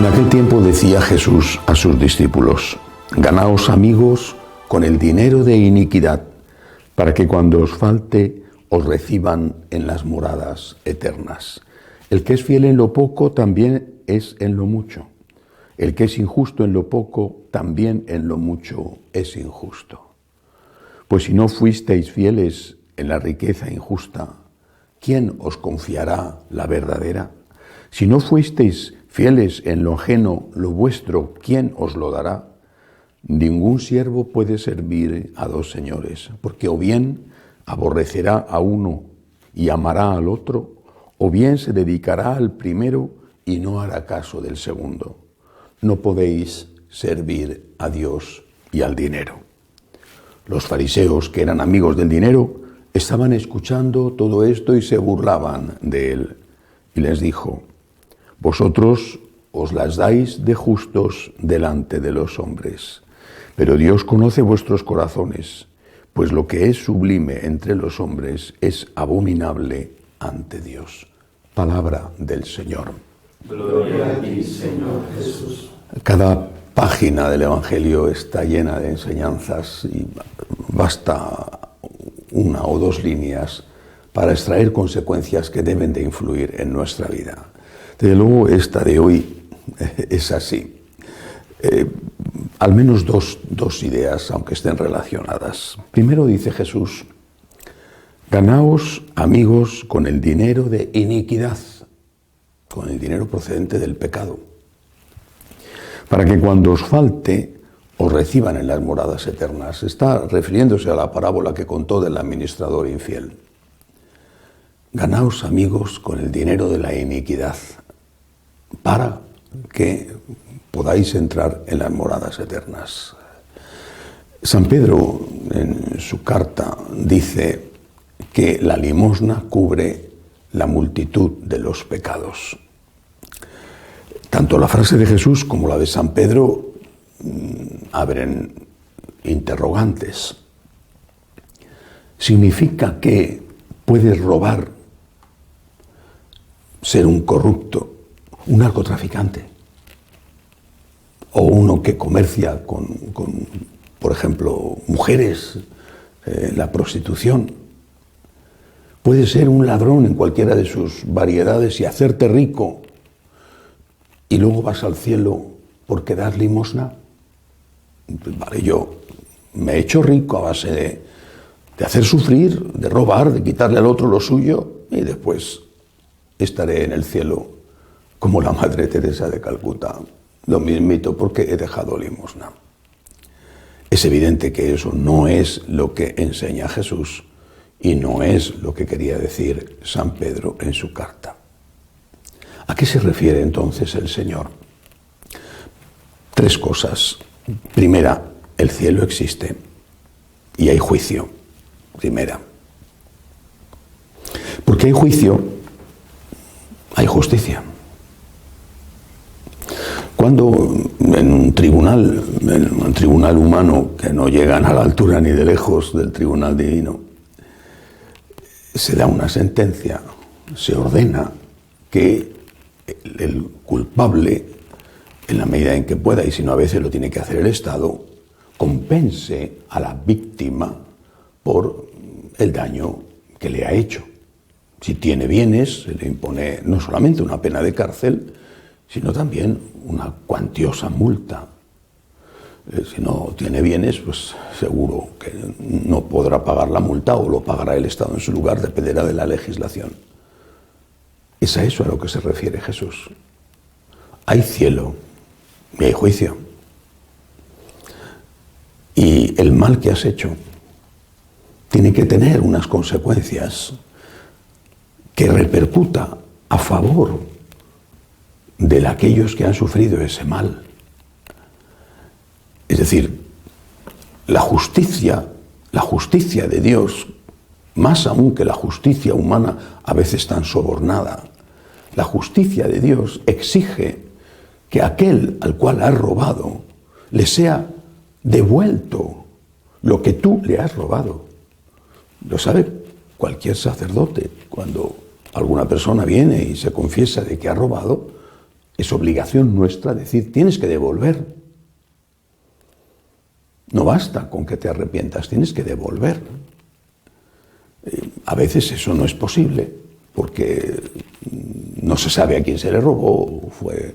En aquel tiempo decía Jesús a sus discípulos: ganaos amigos con el dinero de iniquidad, para que cuando os falte os reciban en las moradas eternas. El que es fiel en lo poco también es en lo mucho. El que es injusto en lo poco también en lo mucho es injusto. Pues si no fuisteis fieles en la riqueza injusta, ¿quién os confiará la verdadera? Si no fuisteis fieles en lo ajeno, lo vuestro, ¿quién os lo dará? Ningún siervo puede servir a dos señores, porque o bien aborrecerá a uno y amará al otro, o bien se dedicará al primero y no hará caso del segundo. No podéis servir a Dios y al dinero. Los fariseos, que eran amigos del dinero, estaban escuchando todo esto y se burlaban de él. Y les dijo: vosotros os las dais de justos delante de los hombres, pero Dios conoce vuestros corazones, pues lo que es sublime entre los hombres es abominable ante Dios. Palabra del Señor. Gloria a ti, Señor Jesús. Cada página del Evangelio está llena de enseñanzas y basta una o dos líneas para extraer consecuencias que deben de influir en nuestra vida. Desde luego, esta de hoy es así. Al menos dos ideas, aunque estén relacionadas. Primero dice Jesús: ganaos amigos con el dinero de iniquidad, con el dinero procedente del pecado, para que cuando os falte os reciban en las moradas eternas. Está refiriéndose a la parábola que contó del administrador infiel. Ganaos amigos con el dinero de la iniquidad, para que podáis entrar en las moradas eternas. San Pedro, en su carta, dice que la limosna cubre la multitud de los pecados. Tanto la frase de Jesús como la de San Pedro abren interrogantes. ¿Significa que puedes robar, ser un corrupto, un narcotraficante, o uno que comercia con por ejemplo, mujeres, la prostitución? Puedes ser un ladrón en cualquiera de sus variedades y hacerte rico, y luego vas al cielo porque das limosna. Pues vale, yo me he hecho rico a base de hacer sufrir, de robar, de quitarle al otro lo suyo, y después estaré en el cielo como la Madre Teresa de Calcuta, lo mismito, porque he dejado limosna. Es evidente que eso no es lo que enseña Jesús y no es lo que quería decir San Pedro en su carta. ¿A qué se refiere entonces el Señor? Tres cosas. Primera, el cielo existe y hay juicio. Primera. Porque hay juicio, hay justicia. Cuando en un tribunal humano, que no llegan a la altura ni de lejos del tribunal divino, se da una sentencia, se ordena que el culpable, en la medida en que pueda, y si no a veces lo tiene que hacer el Estado, compense a la víctima por el daño que le ha hecho. Si tiene bienes, se le impone no solamente una pena de cárcel, sino también una cuantiosa multa. Si no tiene bienes, pues seguro que no podrá pagar la multa o lo pagará el Estado en su lugar, dependerá de la legislación. Es a eso a lo que se refiere Jesús. Hay cielo y hay juicio. Y el mal que has hecho tiene que tener unas consecuencias que repercuta a favor de aquellos que han sufrido ese mal. Es decir, la justicia de Dios, más aún que la justicia humana, a veces tan sobornada, la justicia de Dios exige que aquel al cual has robado le sea devuelto lo que tú le has robado. Lo sabe cualquier sacerdote. Cuando alguna persona viene y se confiesa de que ha robado, Es obligación nuestra decir, tienes que devolver. No basta con que te arrepientas, tienes que devolver. A veces eso no es posible, porque no se sabe a quién se le robó, fue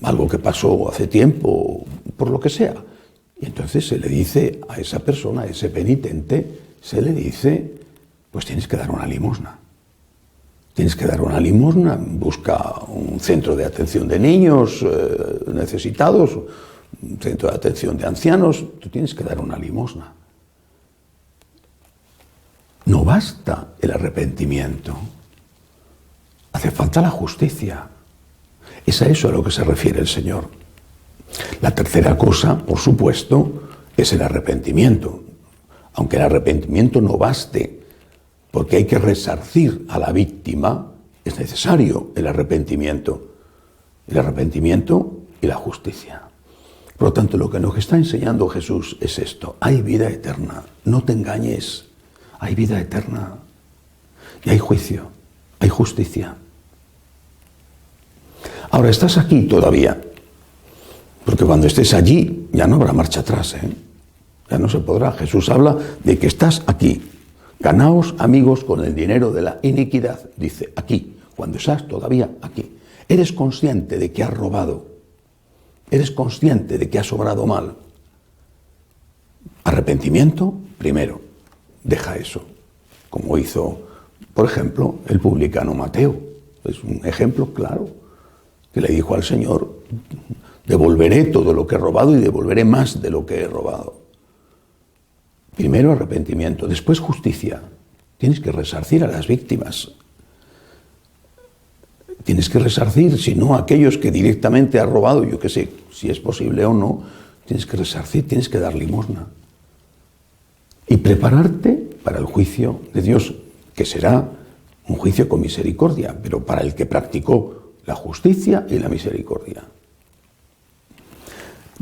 algo que pasó hace tiempo, por lo que sea. Y entonces se le dice a esa persona, a ese penitente, se le dice, pues tienes que dar una limosna. Tienes que dar una limosna, busca un centro de atención de niños necesitados, un centro de atención de ancianos, tú tienes que dar una limosna. No basta el arrepentimiento, hace falta la justicia. Es a eso a lo que se refiere el Señor. La tercera cosa, por supuesto, es el arrepentimiento. Aunque el arrepentimiento no baste, porque hay que resarcir a la víctima, es necesario el arrepentimiento y la justicia. Por lo tanto, lo que nos está enseñando Jesús es esto: hay vida eterna, no te engañes, hay vida eterna y hay juicio, hay justicia. Ahora, estás aquí todavía, porque cuando estés allí ya no habrá marcha atrás, ya no se podrá. Jesús habla de que estás aquí. Ganaos amigos con el dinero de la iniquidad, dice aquí, cuando estás todavía aquí. Eres consciente de que has robado, eres consciente de que has obrado mal. Arrepentimiento, primero, deja eso, como hizo, por ejemplo, el publicano Mateo. Es un ejemplo claro, que le dijo al Señor, devolveré todo lo que he robado y devolveré más de lo que he robado. Primero arrepentimiento, después justicia. Tienes que resarcir a las víctimas. Tienes que resarcir, si no a aquellos que directamente has robado, yo qué sé, si es posible o no, tienes que resarcir, tienes que dar limosna. Y prepararte para el juicio de Dios, que será un juicio con misericordia, pero para el que practicó la justicia y la misericordia.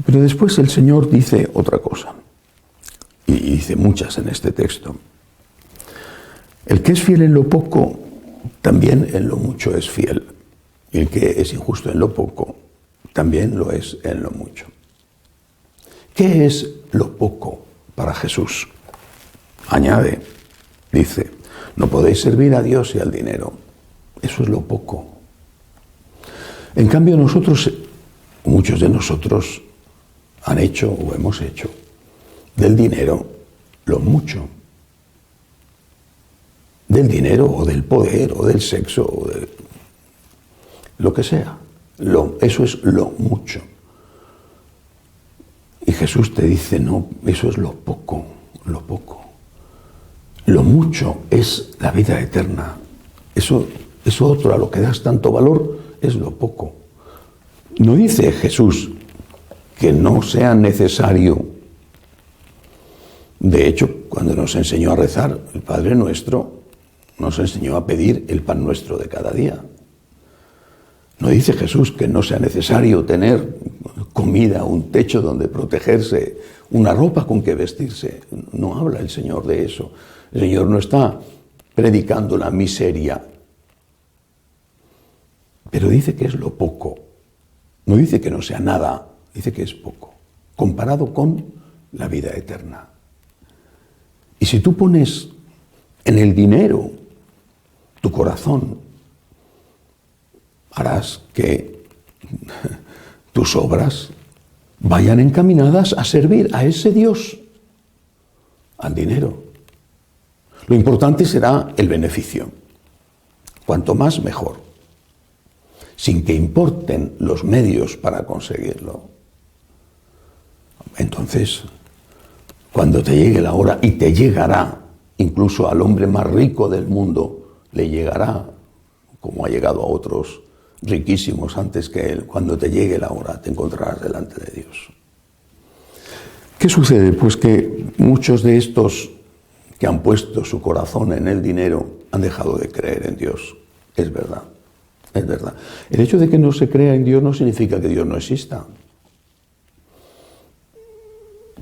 Pero después el Señor dice otra cosa. Y dice muchas en este texto. El que es fiel en lo poco, también en lo mucho es fiel. Y el que es injusto en lo poco, también lo es en lo mucho. ¿Qué es lo poco para Jesús? Añade, dice, no podéis servir a Dios y al dinero. Eso es lo poco. En cambio nosotros, muchos de nosotros, han hecho o hemos hecho del dinero lo mucho. Del dinero o del poder o del sexo o de lo que sea. Eso es lo mucho. Y Jesús te dice, no, eso es lo poco, lo poco. Lo mucho es la vida eterna. Eso otro a lo que das tanto valor es lo poco. No dice Jesús que no sea necesario. De hecho, cuando nos enseñó a rezar el Padre Nuestro, nos enseñó a pedir el pan nuestro de cada día. No dice Jesús que no sea necesario tener comida, un techo donde protegerse, una ropa con que vestirse. No habla el Señor de eso. El Señor no está predicando la miseria, pero dice que es lo poco. No dice que no sea nada, dice que es poco, comparado con la vida eterna. Y si tú pones en el dinero tu corazón, harás que tus obras vayan encaminadas a servir a ese Dios, al dinero. Lo importante será el beneficio. Cuanto más, mejor. Sin que importen los medios para conseguirlo. Entonces, cuando te llegue la hora, y te llegará, incluso al hombre más rico del mundo, le llegará, como ha llegado a otros riquísimos antes que él, cuando te llegue la hora, te encontrarás delante de Dios. ¿Qué sucede? Pues que muchos de estos que han puesto su corazón en el dinero han dejado de creer en Dios. Es verdad, es verdad. El hecho de que no se crea en Dios no significa que Dios no exista.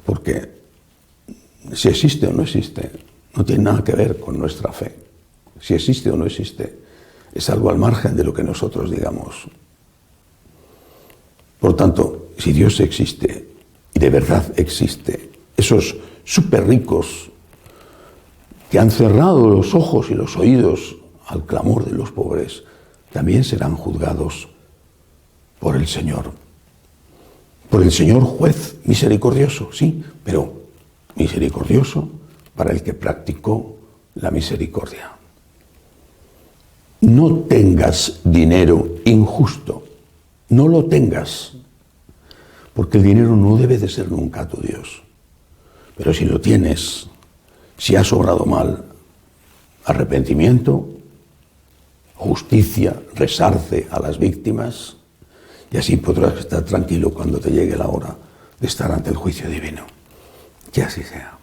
Porque si existe o no existe, no tiene nada que ver con nuestra fe. Si existe o no existe, es algo al margen de lo que nosotros digamos. Por tanto, si Dios existe, y de verdad existe, esos súper ricos que han cerrado los ojos y los oídos al clamor de los pobres, también serán juzgados por el Señor juez misericordioso, sí, pero misericordioso para el que practicó la misericordia. No tengas dinero injusto, no lo tengas, porque el dinero no debe de ser nunca tu Dios. Pero si lo tienes, si has obrado mal, arrepentimiento, justicia, resarce a las víctimas, y así podrás estar tranquilo cuando te llegue la hora de estar ante el juicio divino. Que así sea.